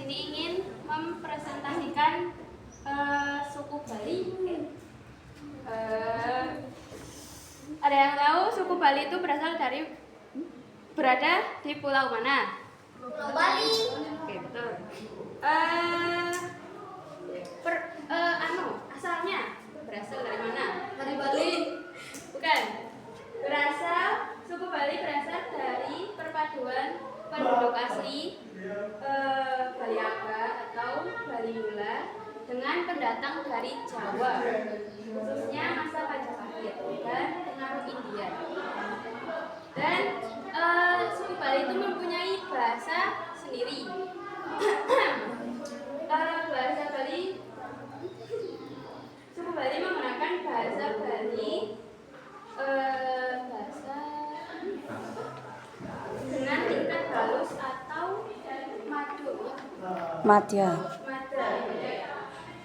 sini ingin mempresentasikan suku Bali. Ada yang tahu suku Bali itu berada di pulau mana? Pulau Bali. Oke, betul. Asalnya berasal dari mana? Dari Bali. Bukan. Suku Bali berasal dari perpaduan penduduk asli Bali Aba atau Bali Mula dengan pendatang dari Jawa, khususnya masa Majapahit dan pengaruh India. Dan suku Bali itu mempunyai bahasa sendiri. Suku Bali menggunakan bahasa Bali dengan tingkat halus atau Madya.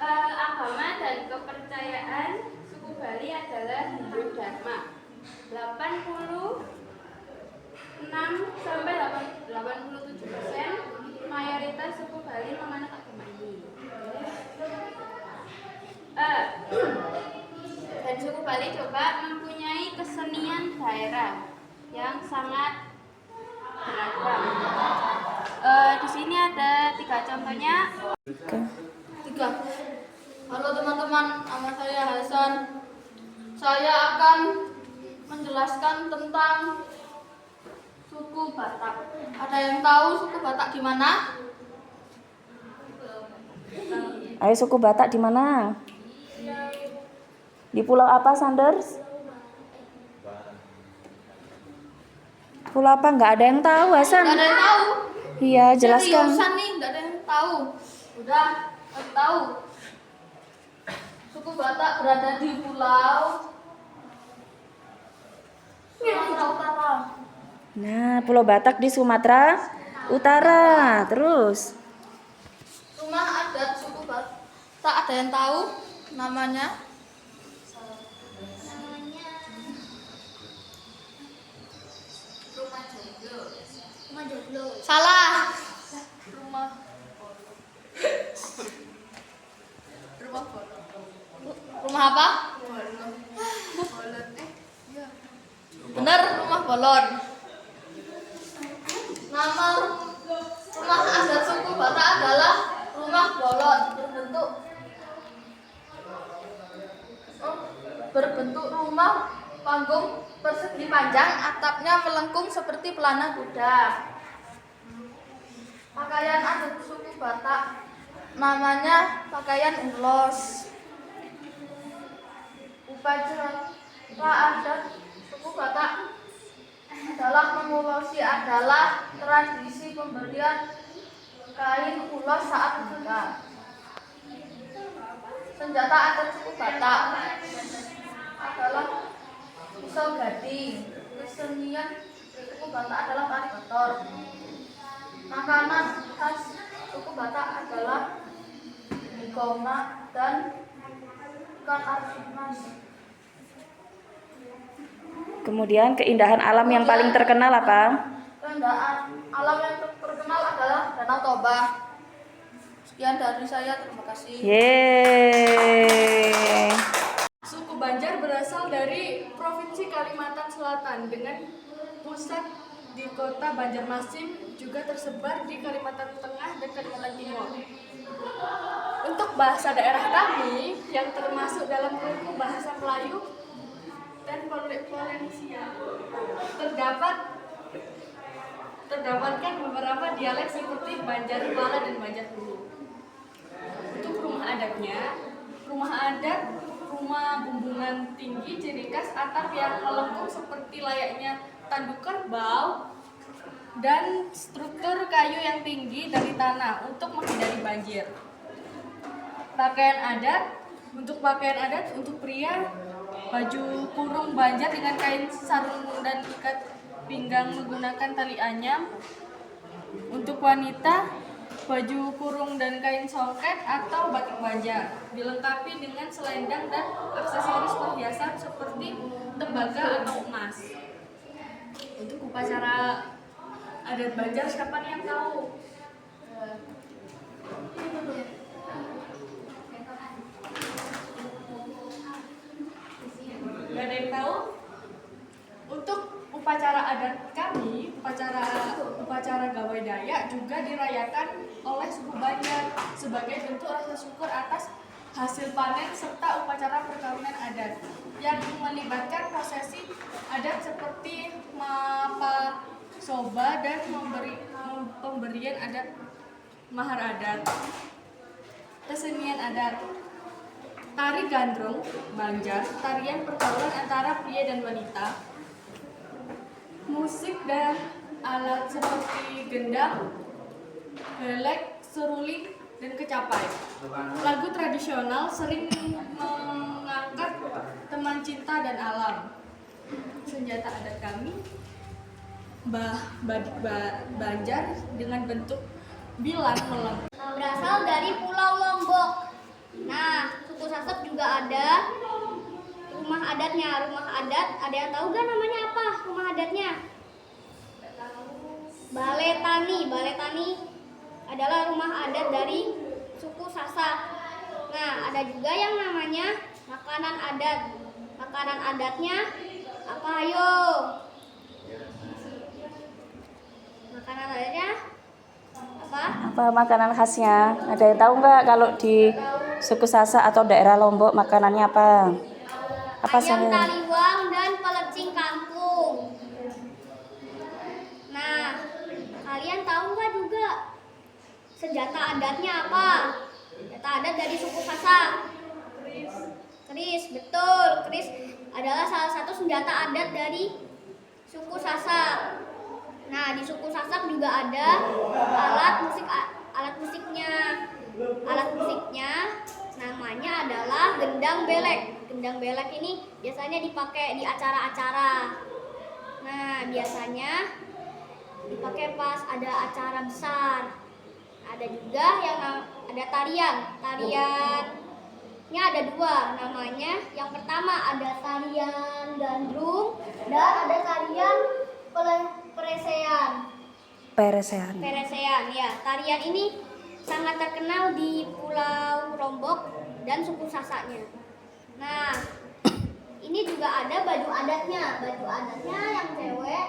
Agama dan kepercayaan suku Bali adalah Hindu Dharma. 86-87% mayoritas suku Bali memanut agama ini. Dan suku Bali juga mempunyai kesenian daerah yang sangat beragam. Di sini ada 3 contohnya. 3. Halo teman-teman, nama saya Hasan. Saya akan menjelaskan tentang suku Batak. Ada yang tahu suku Batak di mana? Ayo, suku Batak di mana? Di pulau apa, Sanders? Pulau apa? Nggak ada yang tahu, Hasan. Nggak ada yang tahu. Iya, jelaskan. Seriusan nih, nggak ada yang tahu. Udah, nggak tahu. Suku Batak berada di pulau Sumatera Utara. Nah, Pulau Batak di Sumatera Utara. Terus, Rumah adat suku Batak ada yang tahu namanya? Rumah Joglo. Salah. Rumah apa? Benar, rumah Bolon. Nama rumah adat suku Batak adalah rumah Bolon, berbentuk rumah panggung persegi panjang, atapnya melengkung seperti pelana kuda. Pakaian adat suku Batak namanya pakaian ulos. Upacara adat suku Batak adalah tradisi pemberian kain ulos saat menikah. Senjata adat suku Batak adalah pisau gading. Kesenian suku Batak adalah tari kotor. Makanan khas suku Batak adalah goma dan ikan arsik. kemudian keindahan alam yang paling terkenal apa? Keindahan alam yang terkenal adalah Danau Toba. Sekian dari saya, terima kasih. Yeay. Suku Banjar berasal dari Provinsi Kalimantan Selatan dengan pusat di kota Banjarmasin, juga tersebar di Kalimantan Tengah dan Kalimantan Timur. Untuk bahasa daerah kami yang termasuk dalam kelompok bahasa Melayu dan Polensia, terdapatkan beberapa dialek seperti Banjar Pala dan Banjar Hulu. Untuk rumah adatnya, rumah bumbungan tinggi, ciri khas atap yang melengkung seperti layaknya tanduk kerbau, dan struktur kayu yang tinggi dari tanah untuk menghindari banjir. Untuk pakaian adat untuk pria, baju kurung Banjar dengan kain sarung dan ikat pinggang menggunakan tali anyam. Untuk wanita, baju kurung dan kain songket atau batik Banjar, dilengkapi dengan selendang dan aksesoris perhiasan seperti tembaga atau emas. Untuk upacara adat Banjar, siapa nih yang tahu? Gak ada yang tahu? Untuk upacara adat kami, upacara Gawai Dayak juga dirayakan oleh suku Banjar sebagai bentuk rasa syukur atas hasil panen serta upacara perkawinan adat yang melibatkan prosesi adat seperti mapa soba dan pemberian adat mahar adat. Kesenian adat tari gandrung Banjar, tarian pergaulan antara pria dan wanita. Musik dan alat seperti gendang, gelek, seruling, dan kecapai. Lagu tradisional sering mengangkat teman cinta dan alam. Senjata adat kami badik Banjar dengan bentuk bilang melengkung. Berasal dari Pulau Lombok. Nah, suku Sasak juga ada rumah adatnya. Rumah adat, ada yang tahu gak namanya apa rumah adatnya? Balai Tani. Balai Tani adalah rumah adat dari suku Sasak. Nah, ada juga yang namanya makanan adat. Makanan adatnya apa ayo? Makanan adatnya apa? Apa makanan khasnya? Ada yang tahu nggak kalau di suku Sasak atau daerah Lombok makanannya apa? Apa Ayam saja? taliwang dan pelecing kangkung. Nah, kalian tahu nggak juga senjata adatnya apa? Senjata adat dari suku Sasak. Keris, betul. Keris adalah salah satu senjata adat dari suku Sasak. Nah, di suku Sasak juga ada alat musiknya. Alat musiknya namanya adalah gendang belek. Gendang belek ini biasanya dipakai di acara-acara. Nah, biasanya dipakai pas ada acara besar. Ada juga yang ada tarian. Tariannya ada dua namanya. Yang pertama ada tarian gandrung dan ada tarian Peresean. Peresean, ya. Tarian ini sangat terkenal di Pulau Lombok dan suku Sasaknya. Nah, ini juga ada baju adatnya. Baju adatnya yang cewek,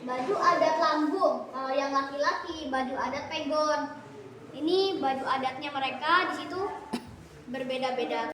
baju adat lambung. Kalau yang laki-laki, baju adat pegon. Ini baju adatnya mereka di situ berbeda-beda.